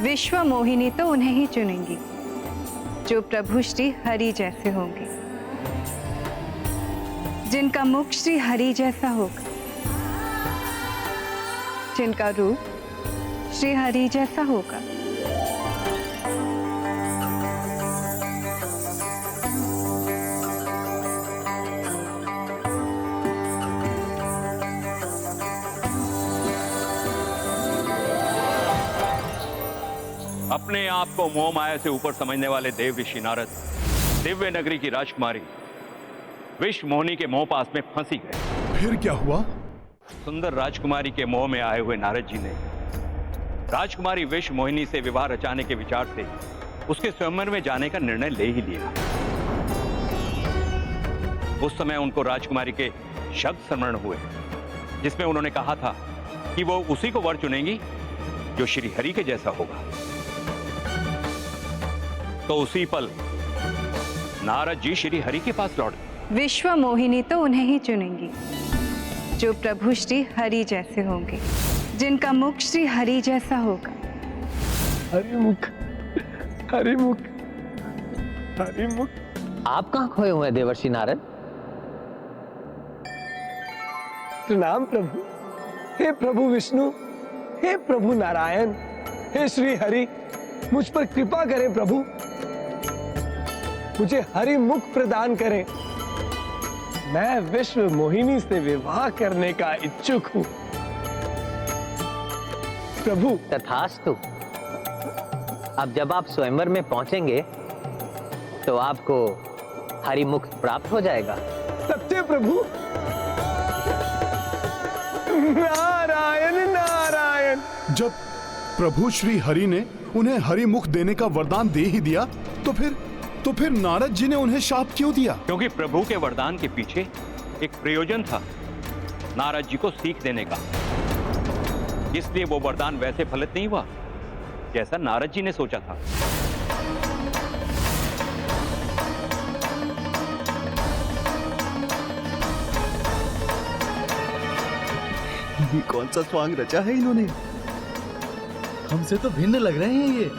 विश्व मोहिनी तो उन्हें ही चुनेंगी जो प्रभु श्री हरि जैसे होंगे, जिनका मुख श्री हरि जैसा होगा, जिनका रूप श्री हरि जैसा होगा। अपने आप को मोह माया से ऊपर समझने वाले देव ऋषि नारद दिव्य नगरी की राजकुमारी विश्व मोहिनी के मोह पास में फंसी गए। फिर क्या हुआ? सुंदर राजकुमारी के मोह में आए हुए नारद जी ने राजकुमारी विश्व मोहिनी से विवाह रचाने के विचार से उसके स्वयंवर में जाने का निर्णय ले ही लिया। उस समय उनको राजकुमारी के शब्द स्मरण हुए जिसमें उन्होंने कहा था कि वो उसी को वर चुनेंगी जो श्री हरि के जैसा होगा। तो उसी पल नारद जी श्री हरि के पास लौट गए। विश्व मोहिनी तो उन्हें ही चुनेंगी जो प्रभु श्री हरि जैसे होंगे, जिनका मुख श्री हरि जैसा होगा। हरिमुख, हरिमुख, हरिमुख। आप कहाँ खोए हुए हैं देवर्षि नारद? प्रणाम प्रभु। हे प्रभु विष्णु, हे प्रभु नारायण, हे श्री हरि, मुझ पर कृपा करें प्रभु, मुझे हरि मुख प्रदान करें। मैं विश्व मोहिनी से विवाह करने का इच्छुक हूं प्रभु। तथास्तु। अब जब आप स्वयंवर में पहुंचेंगे तो आपको हरि मुख प्राप्त हो जाएगा। सत्य प्रभु। नारायण नारायण। जब प्रभु श्री हरि ने उन्हें हरि मुख देने का वरदान दे ही दिया तो फिर नारद जी ने उन्हें शाप क्यों दिया? क्योंकि प्रभु के वरदान के पीछे एक प्रयोजन था नारद जी को सीख देने का। इसलिए वो वरदान वैसे फलित नहीं हुआ जैसा नारद जी ने सोचा था। ये कौन सा स्वांग रचा है इन्होंने? हमसे तो भिन्न लग रहे हैं ये।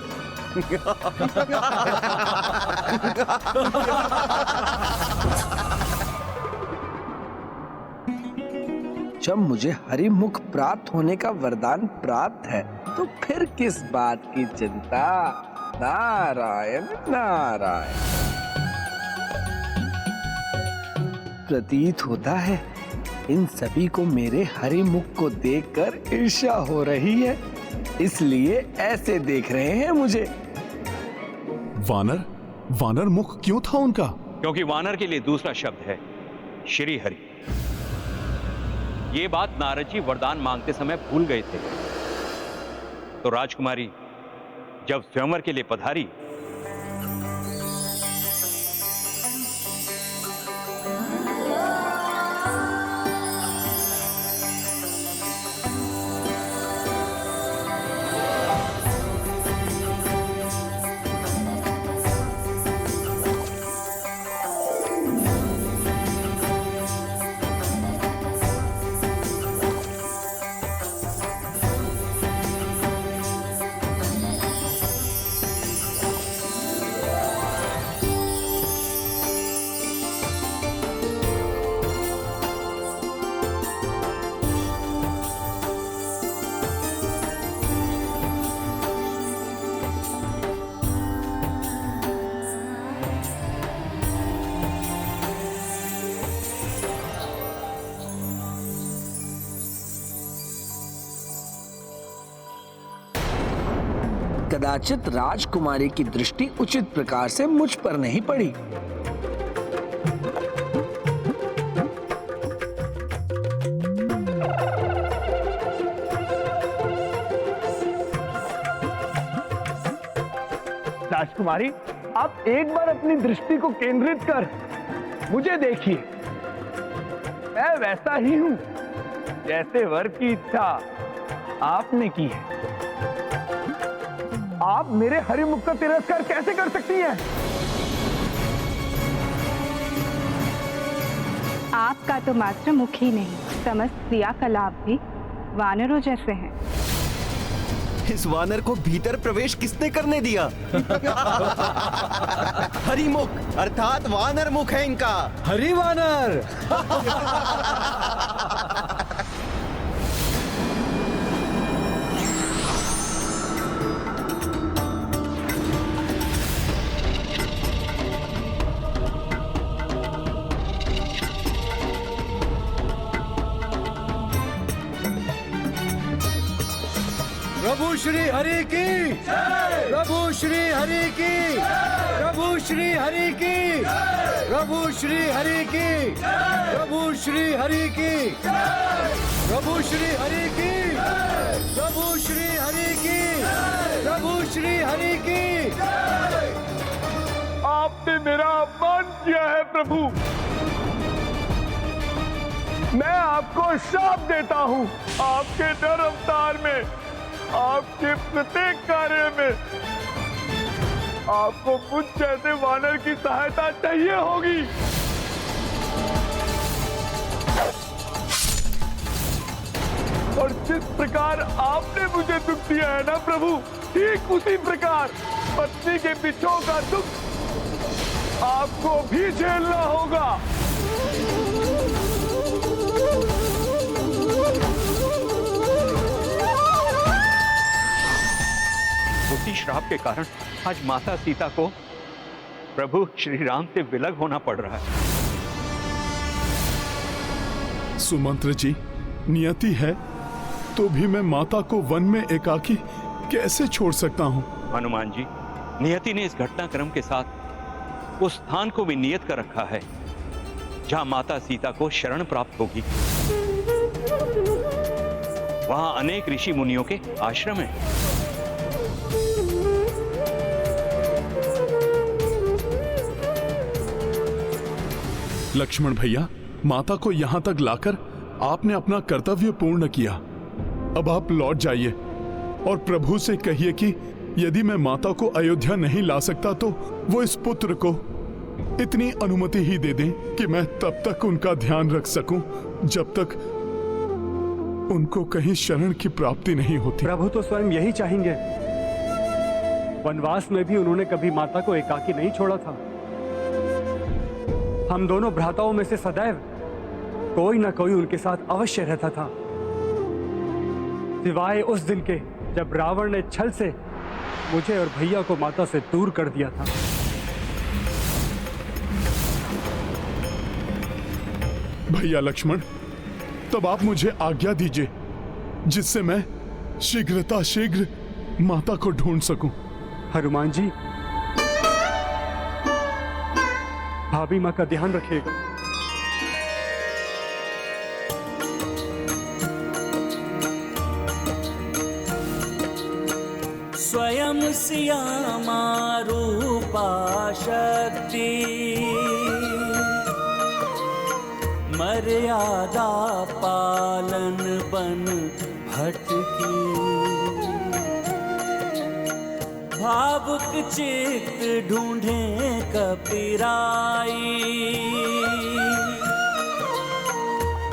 जब मुझे हरि मुख प्राप्त होने का वरदान प्राप्त है तो फिर किस बात की चिंता। नारायण नारायण। प्रतीत होता है इन सभी को मेरे हरि मुख को देखकर ईर्ष्या हो रही है, इसलिए ऐसे देख रहे हैं मुझे। वानर मुख क्यों था उनका? क्योंकि वानर के लिए दूसरा शब्द है श्री हरि। ये बात नारद जी वरदान मांगते समय भूल गए थे। तो राजकुमारी जब स्वयंवर के लिए पधारी कदाचित राजकुमारी की दृष्टि उचित प्रकार से मुझ पर नहीं पड़ी। राजकुमारी, आप एक बार अपनी दृष्टि को केंद्रित कर मुझे देखिए। मैं वैसा ही हूं जैसे वर की इच्छा आपने की है। आप मेरे हरिमुख का तिरस्कार कैसे कर सकती हैं? आपका तो मात्र मुख ही नहीं, समस्त क्रियाकलाप भी वानरों जैसे हैं। इस वानर को भीतर प्रवेश किसने करने दिया? हरिमुख अर्थात वानर मुख है इनका। हरि वानर। प्रभु श्री हरि की, प्रभु श्री हरि की, प्रभु श्री हरि की, प्रभु श्री हरि की, प्रभु श्री हरि की, प्रभु श्री हरि की, प्रभु श्री हरि की, प्रभु श्री हरि की। आपने मेरा अपमान किया है प्रभु। मैं आपको शाप देता हूँ। आपके नर अवतार में, आपके प्रत्येक कार्य में आपको मुझ जैसे वानर की सहायता चाहिए होगी। और जिस प्रकार आपने मुझे दुख दिया है ना प्रभु, ठीक उसी प्रकार पत्नी के बिछोह का दुख आपको भी झेलना होगा। उसी श्राप के कारण आज माता सीता को प्रभु श्री राम से विलग होना पड़ रहा है। सुमंत्र जी, नियति है तो भी मैं माता को वन में एकाकी कैसे छोड़ सकता हूँ? हनुमान जी, नियति ने इस घटनाक्रम के साथ उस स्थान को भी नियत कर रखा है जहां माता सीता को शरण प्राप्त होगी। वहां अनेक ऋषि मुनियों के आश्रम हैं। लक्ष्मण भैया, माता को यहाँ तक लाकर आपने अपना कर्तव्य पूर्ण किया। अब आप लौट जाइए और प्रभु से कहिए कि यदि मैं माता को अयोध्या नहीं ला सकता तो वो इस पुत्र को इतनी अनुमति ही दे दें कि मैं तब तक उनका ध्यान रख सकूं जब तक उनको कहीं शरण की प्राप्ति नहीं होती। प्रभु तो स्वयं यही चाहेंगे। वनवास में भी उन्होंने कभी माता को एकाकी नहीं छोड़ा था। हम दोनों भ्राताओं में से सदैव कोई ना कोई उनके साथ अवश्य रहता था, सिवाय उस दिन के जब रावण ने छल से मुझे और भैया को माता से दूर कर दिया था। भैया लक्ष्मण, तब आप मुझे आज्ञा दीजिए जिससे मैं शीघ्र माता को ढूंढ सकूं। हनुमान जी, भाभी माँ का ध्यान रखिएगा। स्वयं सियामा रूपा शक्ति, मर्यादा पालन बन भटकी, भावुक चित्त ढूंढे कपिराई,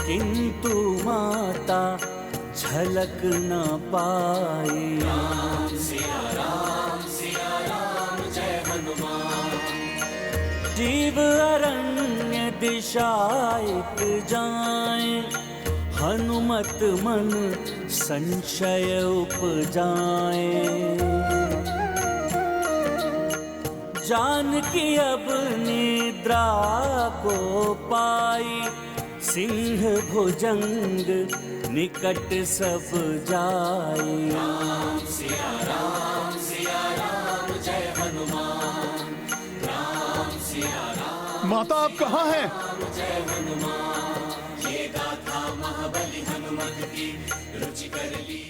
किंतु माता झलक न पाई। राम सिया राम जय हनुमान। जीव अरण्य दिशायक जाए, हनुमत मन संशय उपजाए। जानकी अब निद्रा को पाई, सिंह भुजंग निकट सब जाए। राम सिया राम जय हनुमान। राम सिया राम। माता आप कहाँ हैं? जय हनुमान। ये गाथा महाबली हनुमत की रुचि कर ली।